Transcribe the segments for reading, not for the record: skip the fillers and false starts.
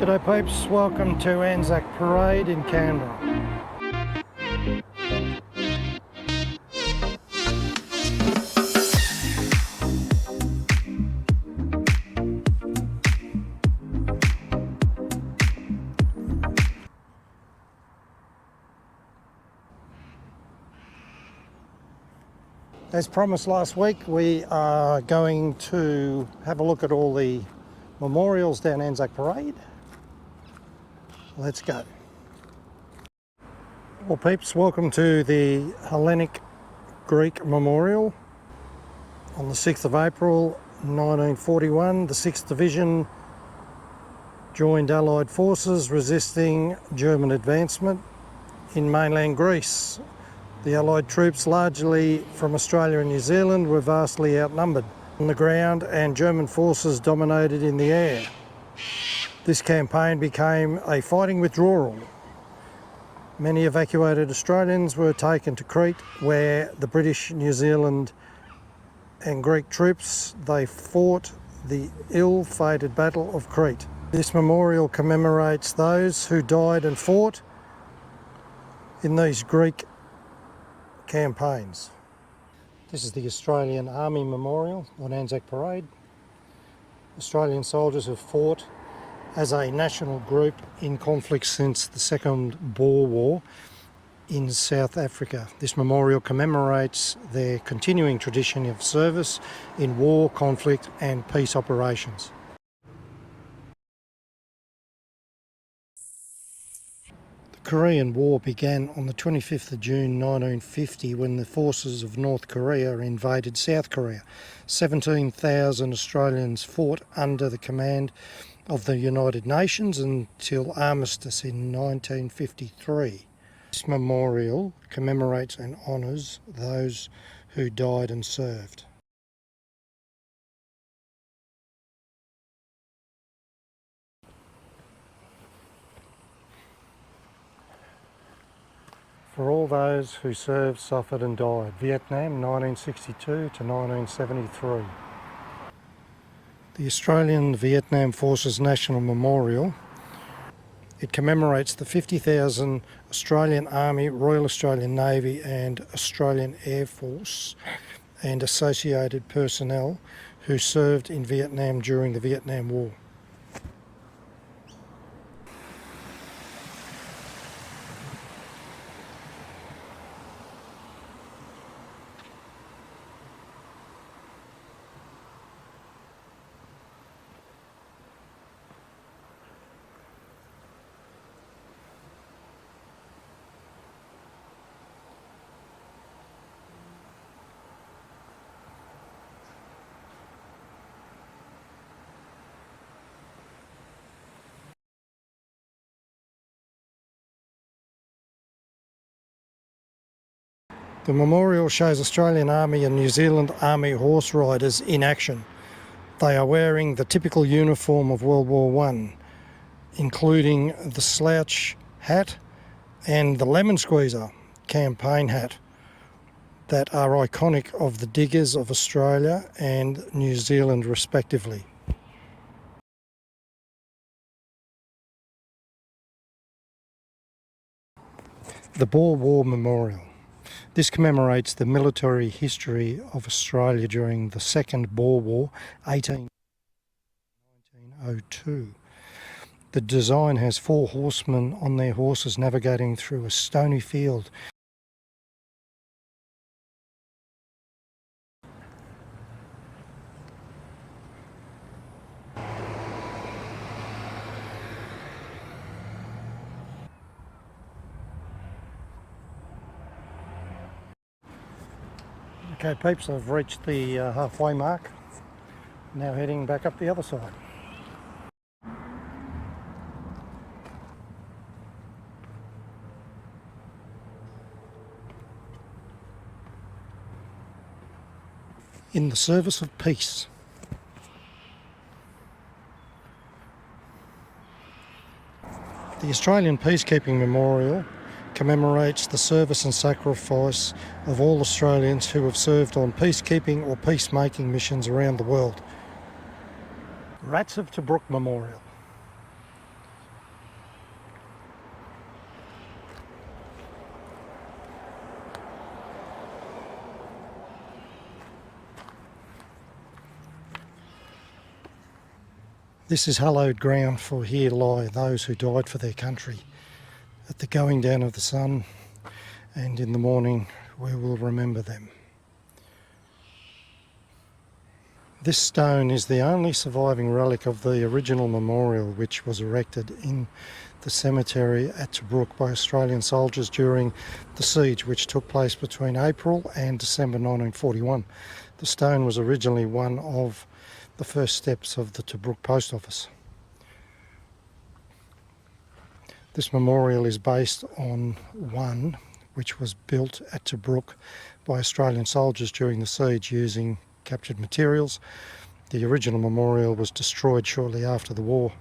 G'day peeps, welcome to ANZAC Parade in Canberra. As promised last week, we are going to have a look at all the memorials down ANZAC Parade. Let's go. Well peeps, welcome to the Hellenic Greek Memorial. On the 6th of April 1941, the 6th Division joined Allied forces resisting German advancement in mainland Greece. The Allied troops, largely from Australia and New Zealand, were vastly outnumbered on the ground and German forces dominated in the air. This campaign became a fighting withdrawal. Many evacuated Australians were taken to Crete, where the British, New Zealand and Greek troops, they fought the ill-fated Battle of Crete. This memorial commemorates those who died and fought in these Greek campaigns. This is the Australian Army Memorial on ANZAC Parade. Australian soldiers have fought as a national group in conflict since the Second Boer War in South Africa. This memorial commemorates their continuing tradition of service in war, conflict and peace operations. The Korean War began on the 25th of June 1950 when the forces of North Korea invaded South Korea. 17,000 Australians fought under the command of the United Nations until armistice in 1953. This memorial commemorates and honours those who died and served. For all those who served, suffered and died. Vietnam 1962 to 1973. The Australian Vietnam Forces National Memorial. It commemorates the 50,000 Australian Army, Royal Australian Navy and Australian Air Force and associated personnel who served in Vietnam during the Vietnam War. The memorial shows Australian Army and New Zealand Army horse riders in action. They are wearing the typical uniform of World War I, including the slouch hat and the lemon squeezer campaign hat that are iconic of the diggers of Australia and New Zealand respectively. The Boer War Memorial. This commemorates the military history of Australia during the Second Boer War, 1902. The design has 4 horsemen on their horses navigating through a stony field. Okay peeps, I've reached the halfway mark. Now heading back up the other side. In the service of peace. The Australian Peacekeeping Memorial commemorates the service and sacrifice of all Australians who have served on peacekeeping or peacemaking missions around the world. Rats of Tobruk Memorial. This is hallowed ground, for here lie those who died for their country. At the going down of the sun, and in the morning we will remember them. This stone is the only surviving relic of the original memorial, which was erected in the cemetery at Tobruk by Australian soldiers during the siege, which took place between April and December 1941. The stone was originally one of the first steps of the Tobruk post office. This memorial is based on one which was built at Tobruk by Australian soldiers during the siege using captured materials. The original memorial was destroyed shortly after the war.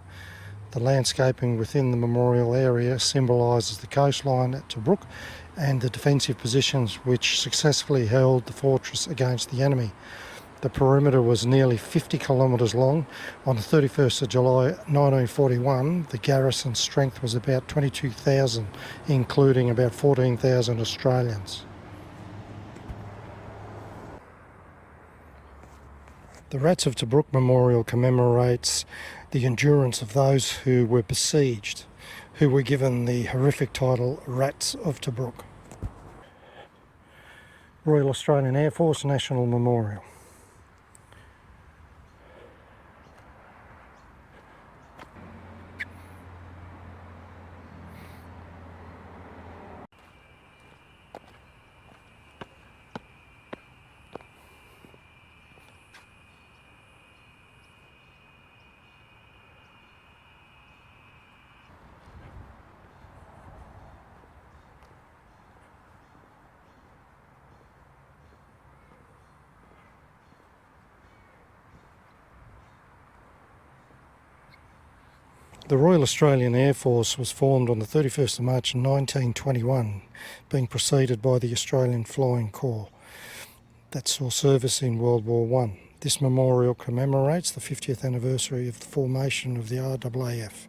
The landscaping within the memorial area symbolises the coastline at Tobruk and the defensive positions which successfully held the fortress against the enemy. The perimeter was nearly 50 kilometres long. On the 31st of July 1941, the garrison strength was about 22,000, including about 14,000 Australians. The Rats of Tobruk Memorial commemorates the endurance of those who were besieged, who were given the horrific title Rats of Tobruk. Royal Australian Air Force National Memorial. The Royal Australian Air Force was formed on the 31st of March 1921, being preceded by the Australian Flying Corps that saw service in World War I. This memorial commemorates the 50th anniversary of the formation of the RAAF.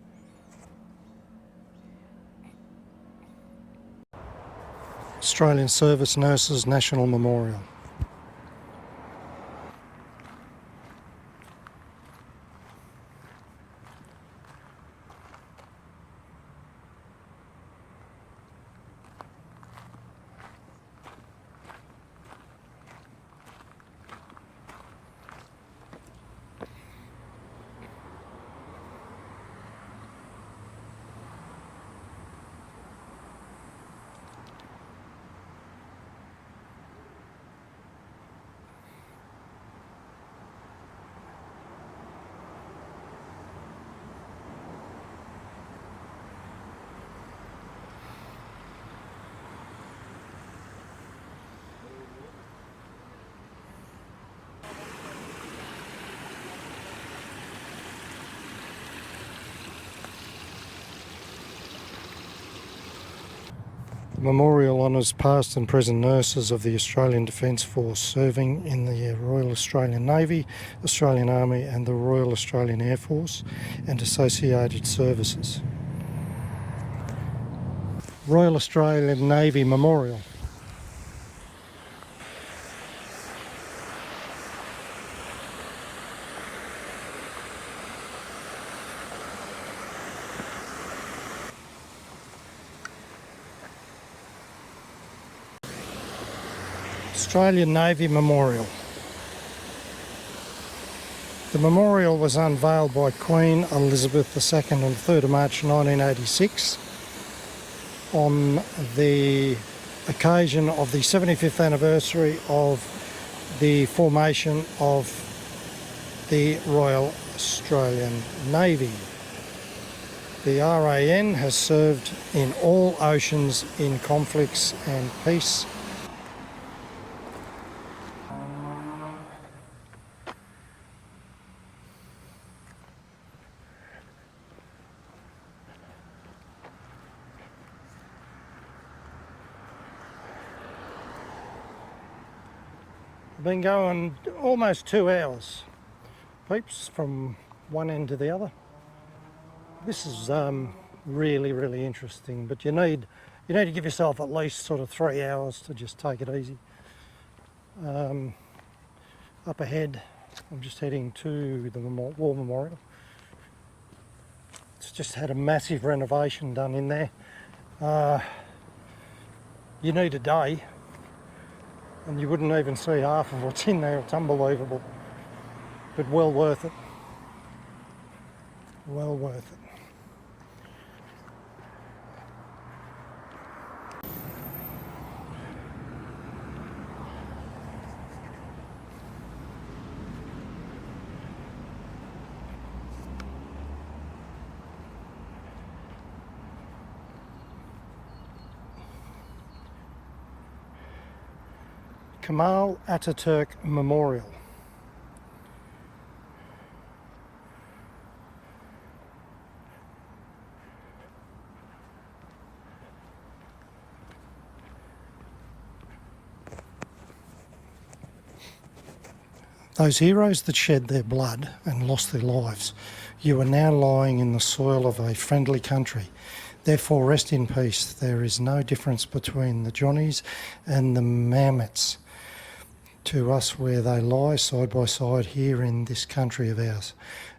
Australian Service Nurses National Memorial. The memorial honours past and present nurses of the Australian Defence Force serving in the Royal Australian Navy, Australian Army and the Royal Australian Air Force and associated services. Royal Australian Navy Memorial. Australian Navy Memorial. The memorial was unveiled by Queen Elizabeth II on the 3rd of March 1986 on the occasion of the 75th anniversary of the formation of the Royal Australian Navy. The RAN has served in all oceans in conflicts and peace. Been going almost 2 hours, peeps, from one end to the other. This is really interesting, but you need to give yourself at least sort of 3 hours to just take it easy. Up ahead, I'm just heading to the War Memorial. just had a massive renovation done in there. You need a day and you wouldn't even see half of what's in there. It's unbelievable, but well worth it. Well worth it. Kemal Ataturk Memorial. Those heroes that shed their blood and lost their lives, you are now lying in the soil of a friendly country. Therefore rest in peace. There is no difference between the Johnnies and the Mammoths to us where they lie side by side here in this country of ours.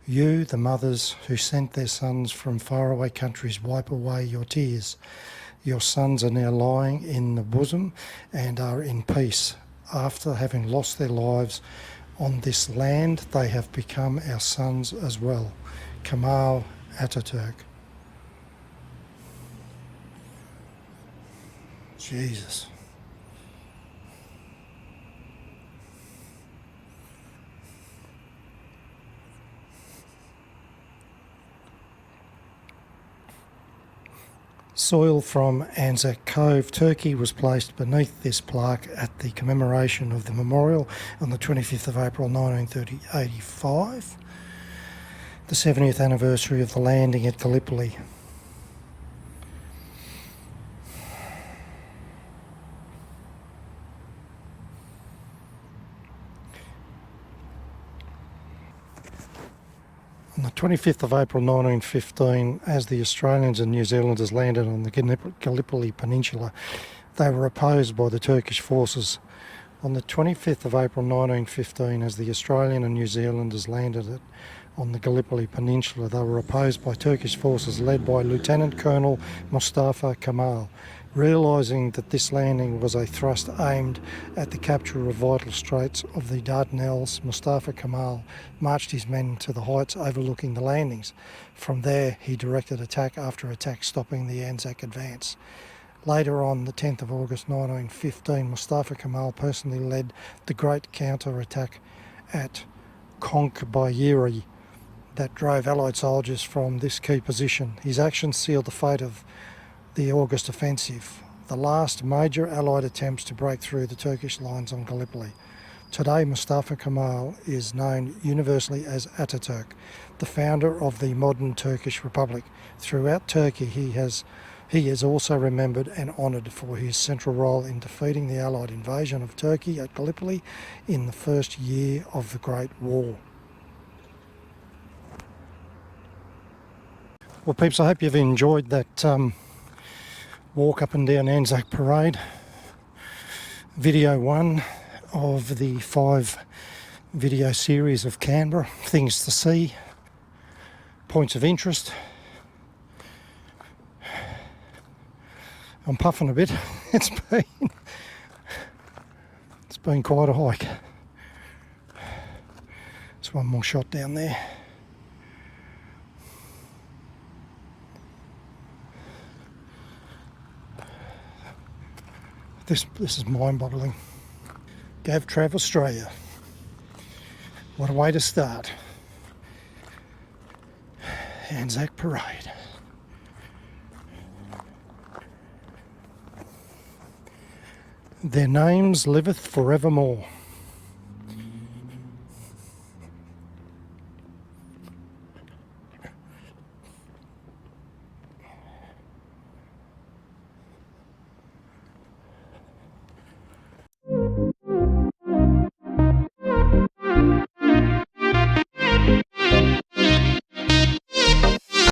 You, the mothers who sent their sons from faraway countries, wipe away your tears. Your sons are now lying in the bosom and are in peace. After having lost their lives on this land, they have become our sons as well. Kemal Ataturk. Jesus. Soil from ANZAC Cove, Turkey was placed beneath this plaque at the commemoration of the memorial on the 25th of April 1985, the 70th anniversary of the landing at Gallipoli. On the 25th of April 1915, as the Australians and New Zealanders landed on the Gallipoli Peninsula, they were opposed by the Turkish forces. On the 25th of April 1915, as the Australian and New Zealanders landed on the Gallipoli Peninsula, they were opposed by Turkish forces led by Lieutenant Colonel Mustafa Kemal. Realising that this landing was a thrust aimed at the capture of vital straits of the Dardanelles, Mustafa Kemal marched his men to the heights overlooking the landings. From there, he directed attack after attack, stopping the ANZAC advance. Later on, the 10th of August 1915, Mustafa Kemal personally led the great counter-attack at Konkbayeri that drove Allied soldiers from this key position. His actions sealed the fate of the August offensive, the last major Allied attempts to break through the Turkish lines on Gallipoli. Today, Mustafa Kemal is known universally as Ataturk, the founder of the modern Turkish Republic. Throughout Turkey, he is also remembered and honoured for his central role in defeating the Allied invasion of Turkey at Gallipoli in the first year of the Great War. Well, peeps, I hope you've enjoyed that walk up and down ANZAC Parade. Video 1 of the 5 video series of Canberra. Things to see, points of interest. I'm puffing a bit. It's been quite a hike. There's one more shot down there. This is mind-boggling. Gav Trav Ostraya. What a way to start. ANZAC Parade. Their names liveth forevermore.